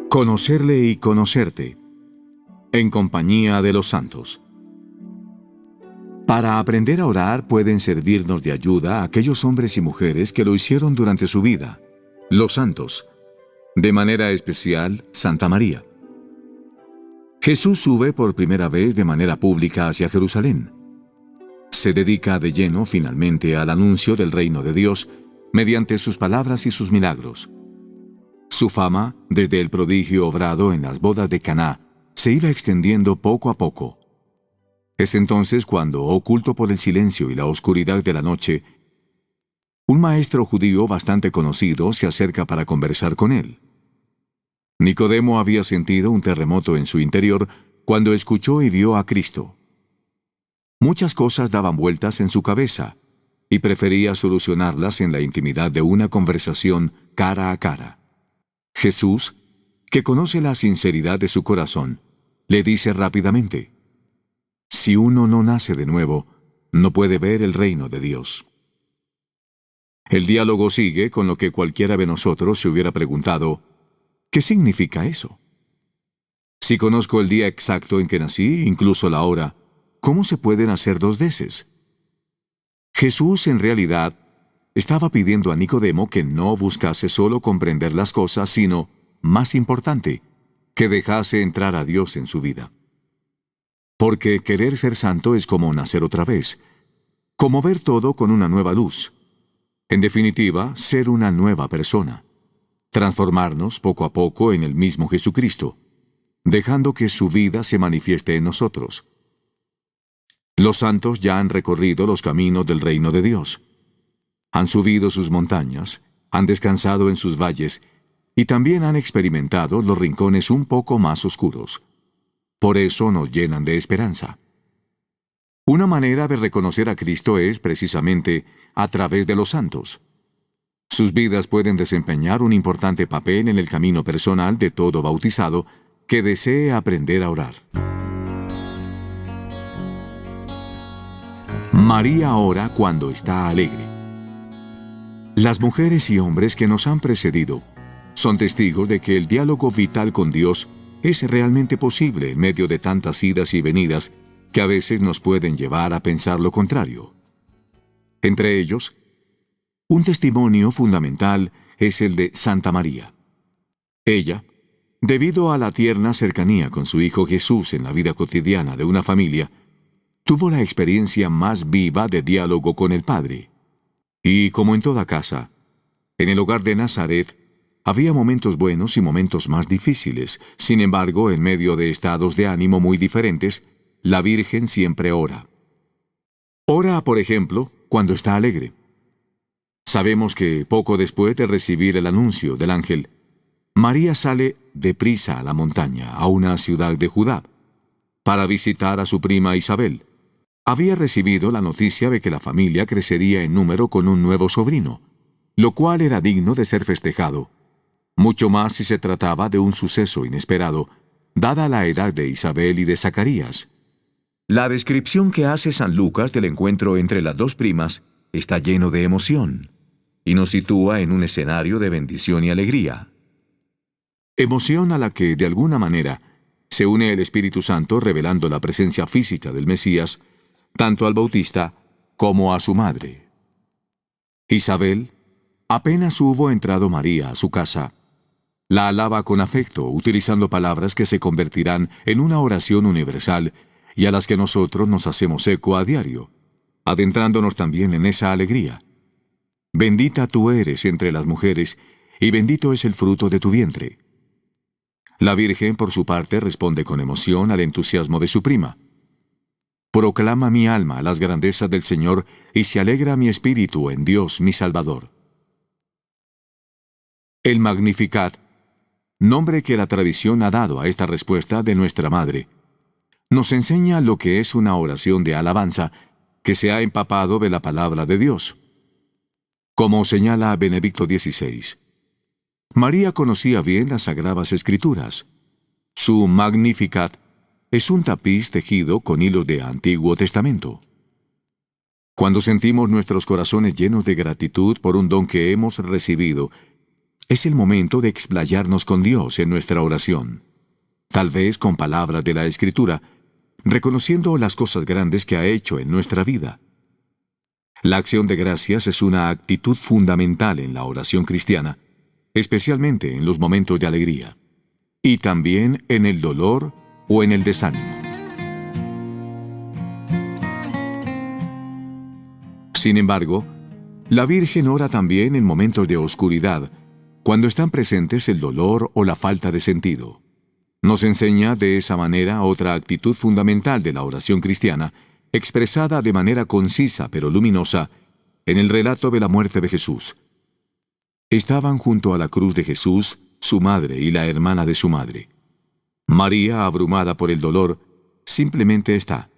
Conocerle y conocerte, en compañía de los santos. Para aprender a orar pueden servirnos de ayuda aquellos hombres y mujeres que lo hicieron durante su vida, los santos, de manera especial Santa María. Jesús sube por primera vez de manera pública hacia Jerusalén. Se dedica de lleno finalmente al anuncio del reino de Dios mediante sus palabras y sus milagros. Su fama, desde el prodigio obrado en las bodas de Caná, se iba extendiendo poco a poco. Es entonces cuando, oculto por el silencio y la oscuridad de la noche, un maestro judío bastante conocido se acerca para conversar con él. Nicodemo había sentido un terremoto en su interior cuando escuchó y vio a Cristo. Muchas cosas daban vueltas en su cabeza, y prefería solucionarlas en la intimidad de una conversación cara a cara. Jesús, que conoce la sinceridad de su corazón, le dice rápidamente: si uno no nace de nuevo, no puede ver el reino de Dios. El diálogo sigue con lo que cualquiera de nosotros se hubiera preguntado: ¿qué significa eso? Si conozco el día exacto en que nací, incluso la hora, ¿cómo se puede nacer dos veces? Jesús, en realidad, estaba pidiendo a Nicodemo que no buscase solo comprender las cosas, sino, más importante, que dejase entrar a Dios en su vida. Porque querer ser santo es como nacer otra vez, como ver todo con una nueva luz. En definitiva, ser una nueva persona. Transformarnos poco a poco en el mismo Jesucristo, dejando que su vida se manifieste en nosotros. Los santos ya han recorrido los caminos del reino de Dios. Han subido sus montañas, han descansado en sus valles, y también han experimentado los rincones un poco más oscuros. Por eso nos llenan de esperanza. Una manera de reconocer a Cristo es, precisamente, a través de los santos. Sus vidas pueden desempeñar un importante papel en el camino personal de todo bautizado que desee aprender a orar. María ora cuando está alegre. Las mujeres y hombres que nos han precedido son testigos de que el diálogo vital con Dios es realmente posible en medio de tantas idas y venidas que a veces nos pueden llevar a pensar lo contrario. Entre ellos, un testimonio fundamental es el de Santa María. Ella, debido a la tierna cercanía con su Hijo Jesús en la vida cotidiana de una familia, tuvo la experiencia más viva de diálogo con el Padre. Y como en toda casa, en el hogar de Nazaret, había momentos buenos y momentos más difíciles. Sin embargo, en medio de estados de ánimo muy diferentes, la Virgen siempre ora. Ora, por ejemplo, cuando está alegre. Sabemos que poco después de recibir el anuncio del ángel, María sale deprisa a la montaña, a una ciudad de Judá, para visitar a su prima Isabel. Había recibido la noticia de que la familia crecería en número con un nuevo sobrino, lo cual era digno de ser festejado, mucho más si se trataba de un suceso inesperado, dada la edad de Isabel y de Zacarías. La descripción que hace San Lucas del encuentro entre las dos primas está lleno de emoción, y nos sitúa en un escenario de bendición y alegría. Emoción a la que, de alguna manera, se une el Espíritu Santo revelando la presencia física del Mesías, tanto al Bautista como a su madre. Isabel, apenas hubo entrado María a su casa, la alaba con afecto, utilizando palabras que se convertirán en una oración universal y a las que nosotros nos hacemos eco a diario, adentrándonos también en esa alegría. Bendita tú eres entre las mujeres, y bendito es el fruto de tu vientre. La Virgen, por su parte, responde con emoción al entusiasmo de su prima. Proclama mi alma las grandezas del Señor, y se alegra mi espíritu en Dios mi Salvador. El Magnificat, nombre que la tradición ha dado a esta respuesta de nuestra Madre, nos enseña lo que es una oración de alabanza que se ha empapado de la palabra de Dios. Como señala Benedicto XVI, María conocía bien las Sagradas Escrituras. Su Magnificat es un tapiz tejido con hilos de Antiguo Testamento. Cuando sentimos nuestros corazones llenos de gratitud por un don que hemos recibido, es el momento de explayarnos con Dios en nuestra oración, tal vez con palabras de la Escritura, reconociendo las cosas grandes que ha hecho en nuestra vida. La acción de gracias es una actitud fundamental en la oración cristiana, especialmente en los momentos de alegría, y también en el dolor o en el desánimo. Sin embargo, la Virgen ora también en momentos de oscuridad, cuando están presentes el dolor o la falta de sentido. Nos enseña de esa manera otra actitud fundamental de la oración cristiana, expresada de manera concisa pero luminosa en el relato de la muerte de Jesús. Estaban junto a la cruz de Jesús su madre y la hermana de su madre. María, abrumada por el dolor, simplemente está.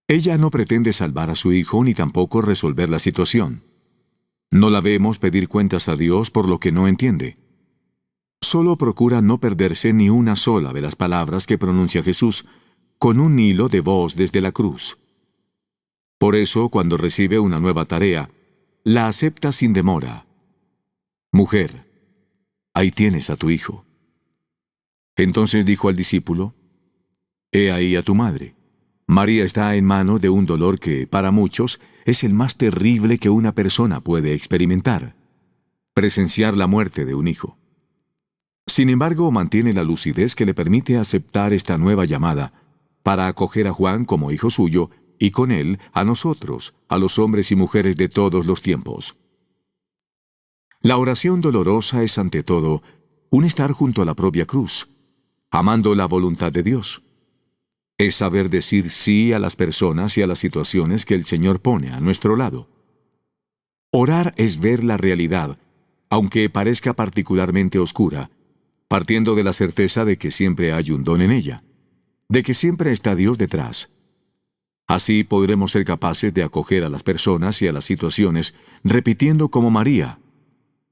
Ella no pretende salvar a su hijo ni tampoco resolver la situación. No la vemos pedir cuentas a Dios por lo que no entiende. Solo procura no perderse ni una sola de las palabras que pronuncia Jesús con un hilo de voz desde la cruz. Por eso, cuando recibe una nueva tarea, la acepta sin demora. Mujer, ahí tienes a tu hijo. Entonces dijo al discípulo, he ahí a tu madre. María está en manos de un dolor que, para muchos, es el más terrible que una persona puede experimentar: presenciar la muerte de un hijo. Sin embargo, mantiene la lucidez que le permite aceptar esta nueva llamada para acoger a Juan como hijo suyo y con él a nosotros, a los hombres y mujeres de todos los tiempos. La oración dolorosa es ante todo un estar junto a la propia cruz, amando la voluntad de Dios. Es saber decir sí a las personas y a las situaciones que el Señor pone a nuestro lado. Orar es ver la realidad, aunque parezca particularmente oscura, partiendo de la certeza de que siempre hay un don en ella, de que siempre está Dios detrás. Así podremos ser capaces de acoger a las personas y a las situaciones, repitiendo como María,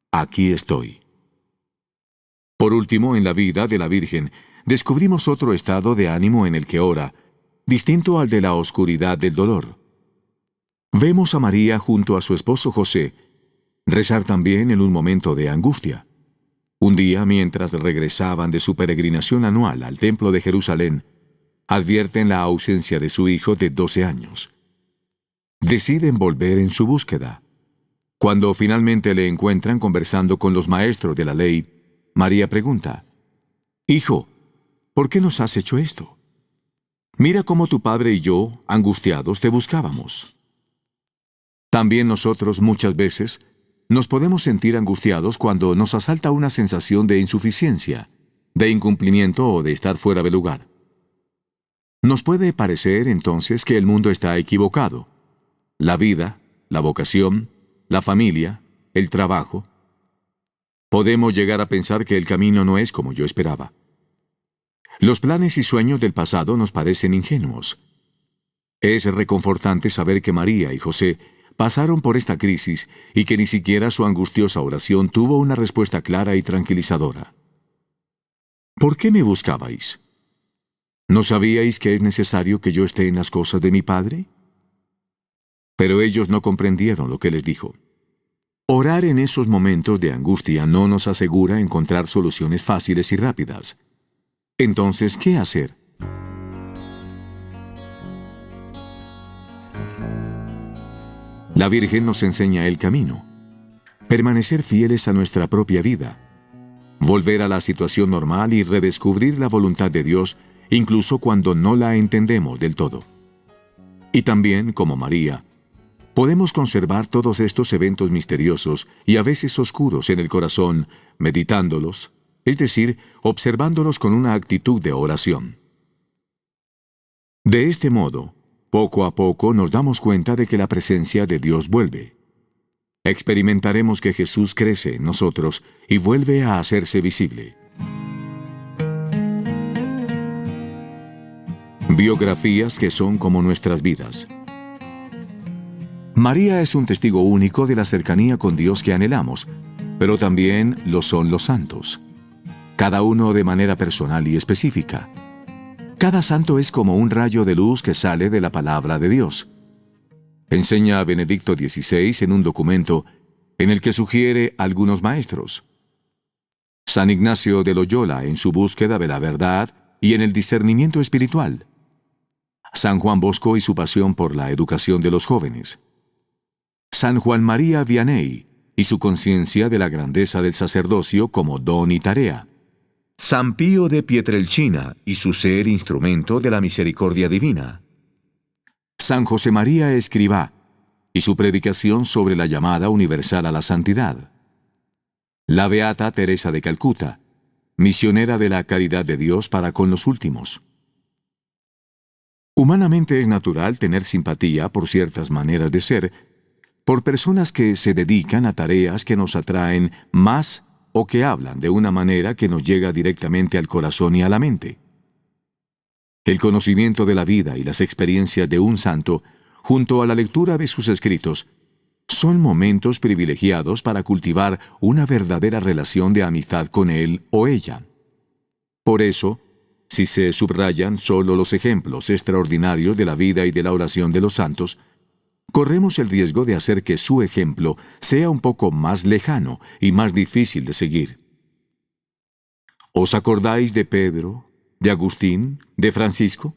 aquí estoy. Por último, en la vida de la Virgen, descubrimos otro estado de ánimo en el que ora, distinto al de la oscuridad del dolor. Vemos a María junto a su esposo José rezar también en un momento de angustia. Un día, mientras regresaban de su peregrinación anual al templo de Jerusalén, advierten la ausencia de su hijo de 12 años. Deciden volver en su búsqueda. Cuando finalmente le encuentran conversando con los maestros de la ley, María pregunta, «Hijo, ¿por qué nos has hecho esto? Mira cómo tu padre y yo, angustiados, te buscábamos». También nosotros muchas veces nos podemos sentir angustiados cuando nos asalta una sensación de insuficiencia, de incumplimiento o de estar fuera de lugar. Nos puede parecer entonces que el mundo está equivocado. La vida, la vocación, la familia, el trabajo. Podemos llegar a pensar que el camino no es como yo esperaba. Los planes y sueños del pasado nos parecen ingenuos. Es reconfortante saber que María y José pasaron por esta crisis y que ni siquiera su angustiosa oración tuvo una respuesta clara y tranquilizadora. ¿Por qué me buscabais? ¿No sabíais que es necesario que yo esté en las cosas de mi Padre? Pero ellos no comprendieron lo que les dijo. Orar en esos momentos de angustia no nos asegura encontrar soluciones fáciles y rápidas. Entonces, ¿qué hacer? La Virgen nos enseña el camino. Permanecer fieles a nuestra propia vida. Volver a la situación normal y redescubrir la voluntad de Dios, incluso cuando no la entendemos del todo. Y también, como María, podemos conservar todos estos eventos misteriosos y a veces oscuros en el corazón, meditándolos, es decir, observándolos con una actitud de oración. De este modo, poco a poco nos damos cuenta de que la presencia de Dios vuelve. Experimentaremos que Jesús crece en nosotros y vuelve a hacerse visible. Biografías que son como nuestras vidas. María es un testigo único de la cercanía con Dios que anhelamos, pero también lo son los santos, cada uno de manera personal y específica. Cada santo es como un rayo de luz que sale de la palabra de Dios. enseña a Benedicto XVI en un documento en el que sugiere algunos maestros. San Ignacio de Loyola en su búsqueda de la verdad y en el discernimiento espiritual. San Juan Bosco y su pasión por la educación de los jóvenes. San Juan María Vianney y su conciencia de la grandeza del sacerdocio como don y tarea. San Pío de Pietrelcina y su ser instrumento de la misericordia divina. San José María Escrivá y su predicación sobre la llamada universal a la santidad. La beata Teresa de Calcuta, misionera de la caridad de Dios para con los últimos. Humanamente es natural tener simpatía por ciertas maneras de ser, por personas que se dedican a tareas que nos atraen más o que hablan de una manera que nos llega directamente al corazón y a la mente. El conocimiento de la vida y las experiencias de un santo, junto a la lectura de sus escritos, son momentos privilegiados para cultivar una verdadera relación de amistad con él o ella. Por eso, si se subrayan solo los ejemplos extraordinarios de la vida y de la oración de los santos, corremos el riesgo de hacer que su ejemplo sea un poco más lejano y más difícil de seguir. ¿Os acordáis de Pedro, de Agustín, de Francisco?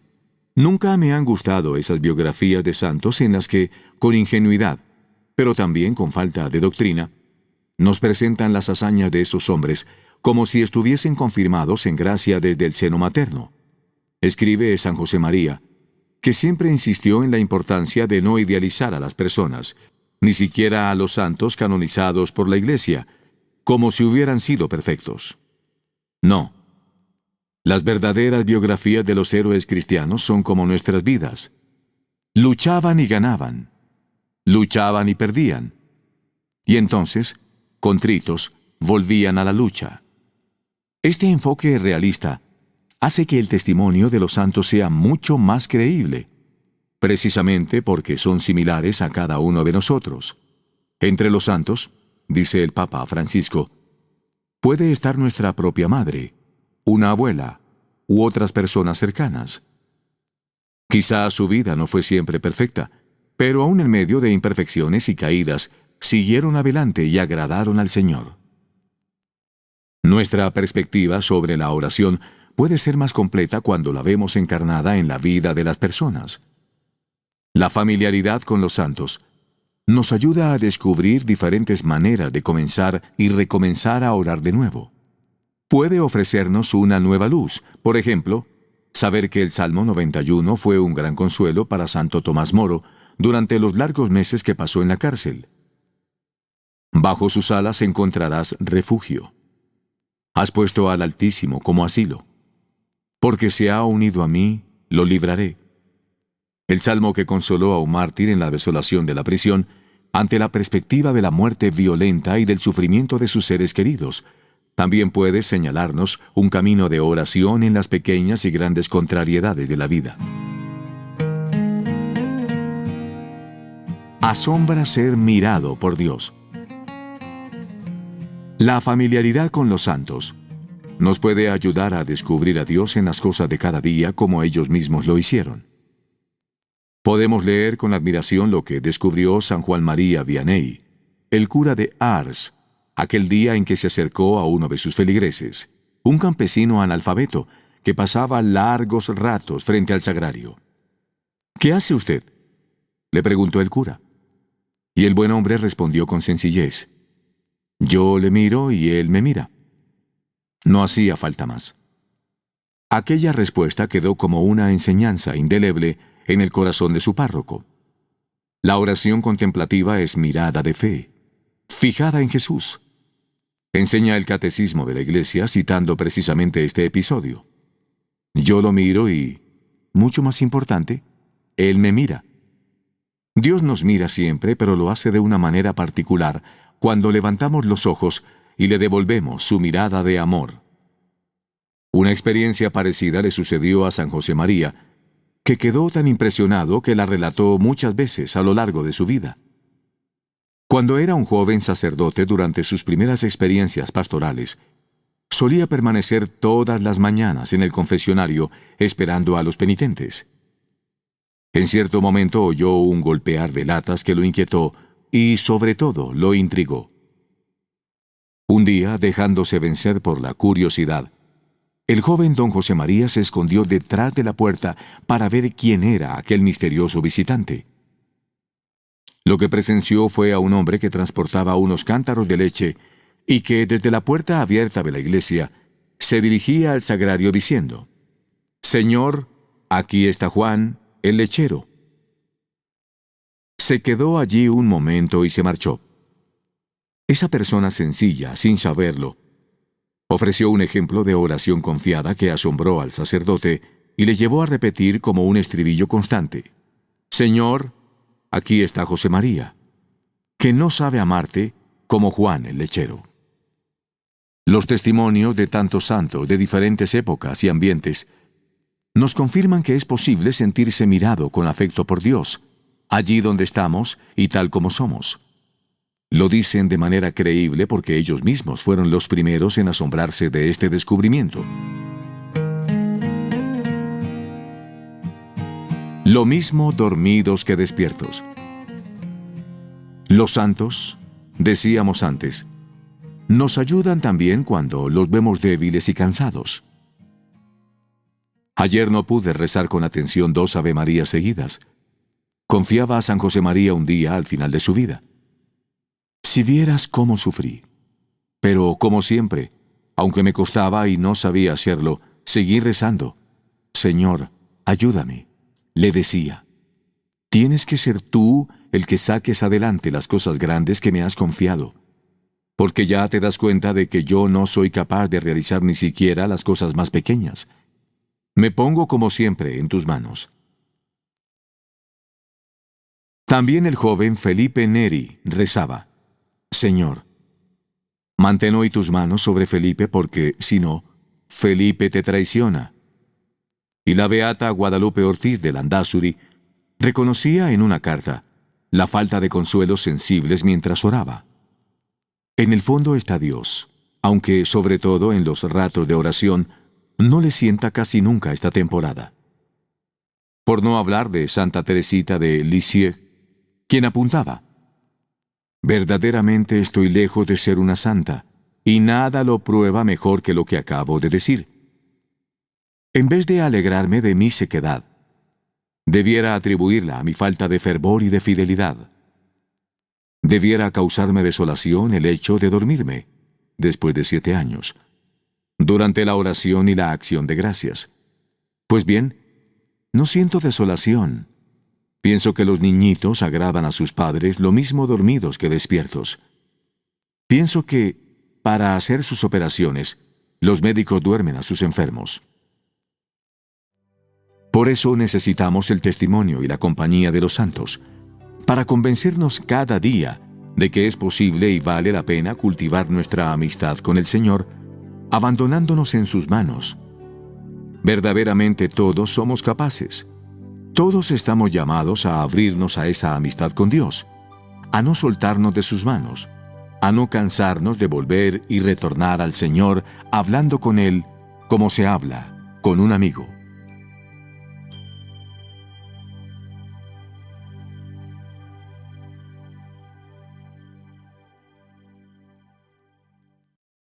Nunca me han gustado esas biografías de santos en las que, con ingenuidad, pero también con falta de doctrina, nos presentan las hazañas de esos hombres como si estuviesen confirmados en gracia desde el seno materno. Escribe San José María, que siempre insistió en la importancia de no idealizar a las personas, ni siquiera a los santos canonizados por la Iglesia, como si hubieran sido perfectos. No. Las verdaderas biografías de los héroes cristianos son como nuestras vidas. Luchaban y ganaban. Luchaban y perdían. Y entonces, contritos, volvían a la lucha. Este enfoque realista hace que el testimonio de los santos sea mucho más creíble, precisamente porque son similares a cada uno de nosotros. Entre los santos, dice el Papa Francisco, puede estar nuestra propia madre, una abuela, u otras personas cercanas. Quizá su vida no fue siempre perfecta, pero aún en medio de imperfecciones y caídas, siguieron adelante y agradaron al Señor. Nuestra perspectiva sobre la oración puede ser más completa cuando la vemos encarnada en la vida de las personas. La familiaridad con los santos nos ayuda a descubrir diferentes maneras de comenzar y recomenzar a orar de nuevo. Puede ofrecernos una nueva luz, por ejemplo, saber que el Salmo 91 fue un gran consuelo para Santo Tomás Moro durante los largos meses que pasó en la cárcel. Bajo sus alas encontrarás refugio. Has puesto al Altísimo como asilo. Porque se ha unido a mí, lo libraré. El salmo que consoló a un mártir en la desolación de la prisión, ante la perspectiva de la muerte violenta y del sufrimiento de sus seres queridos, también puede señalarnos un camino de oración en las pequeñas y grandes contrariedades de la vida. Asombra ser mirado por Dios. La familiaridad con los santos nos puede ayudar a descubrir a Dios en las cosas de cada día como ellos mismos lo hicieron. Podemos leer con admiración lo que descubrió San Juan María Vianney, el cura de Ars, aquel día en que se acercó a uno de sus feligreses, un campesino analfabeto que pasaba largos ratos frente al sagrario. «¿Qué hace usted?», le preguntó el cura. Y el buen hombre respondió con sencillez: «Yo le miro y él me mira». No hacía falta más. Aquella respuesta quedó como una enseñanza indeleble en el corazón de su párroco. La oración contemplativa es mirada de fe, fijada en Jesús. Enseña el Catecismo de la Iglesia citando precisamente este episodio. Yo lo miro y, mucho más importante, Él me mira. Dios nos mira siempre, pero lo hace de una manera particular cuando levantamos los ojos y le devolvemos su mirada de amor. Una experiencia parecida le sucedió a San José María, que quedó tan impresionado que la relató muchas veces a lo largo de su vida. Cuando era un joven sacerdote durante sus primeras experiencias pastorales, solía permanecer todas las mañanas en el confesionario esperando a los penitentes. En cierto momento oyó un golpear de latas que lo inquietó y, sobre todo, lo intrigó. Un día, dejándose vencer por la curiosidad, el joven don José María se escondió detrás de la puerta para ver quién era aquel misterioso visitante. Lo que presenció fue a un hombre que transportaba unos cántaros de leche y que, desde la puerta abierta de la iglesia, se dirigía al sagrario diciendo: «Señor, aquí está Juan, el lechero». Se quedó allí un momento y se marchó. Esa persona sencilla, sin saberlo, ofreció un ejemplo de oración confiada que asombró al sacerdote y le llevó a repetir como un estribillo constante: «Señor, aquí está José María, que no sabe amarte como Juan el lechero». Los testimonios de tantos santos de diferentes épocas y ambientes nos confirman que es posible sentirse mirado con afecto por Dios, allí donde estamos y tal como somos. Lo dicen de manera creíble porque ellos mismos fueron los primeros en asombrarse de este descubrimiento. Lo mismo dormidos que despiertos. Los santos, decíamos antes, nos ayudan también cuando los vemos débiles y cansados. Ayer no pude rezar con atención 2 Ave Marías seguidas. Confiaba a San José María un día al final de su vida. Si vieras cómo sufrí. Pero, como siempre, aunque me costaba y no sabía hacerlo, seguí rezando. «Señor, ayúdame», le decía. «Tienes que ser tú el que saques adelante las cosas grandes que me has confiado, porque ya te das cuenta de que yo no soy capaz de realizar ni siquiera las cosas más pequeñas. Me pongo como siempre en tus manos». También el joven Felipe Neri rezaba: «Señor, mantén hoy tus manos sobre Felipe porque, si no, Felipe te traiciona». Y la beata Guadalupe Ortiz de Landázuri reconocía en una carta la falta de consuelos sensibles mientras oraba. En el fondo está Dios, aunque, sobre todo en los ratos de oración, no le sienta casi nunca esta temporada. Por no hablar de Santa Teresita de Lisieux, quien apuntaba: «Verdaderamente estoy lejos de ser una santa, y nada lo prueba mejor que lo que acabo de decir. En vez de alegrarme de mi sequedad, debiera atribuirla a mi falta de fervor y de fidelidad. Debiera causarme desolación el hecho de dormirme, después de 7 años, durante la oración y la acción de gracias. Pues bien, no siento desolación. Pienso que los niñitos agradan a sus padres lo mismo dormidos que despiertos. Pienso que, para hacer sus operaciones, los médicos duermen a sus enfermos. Por eso necesitamos el testimonio y la compañía de los santos, para convencernos cada día de que es posible y vale la pena cultivar nuestra amistad con el Señor, abandonándonos en sus manos. Verdaderamente todos somos capaces. Todos estamos llamados a abrirnos a esa amistad con Dios, a no soltarnos de sus manos, a no cansarnos de volver y retornar al Señor hablando con Él como se habla con un amigo.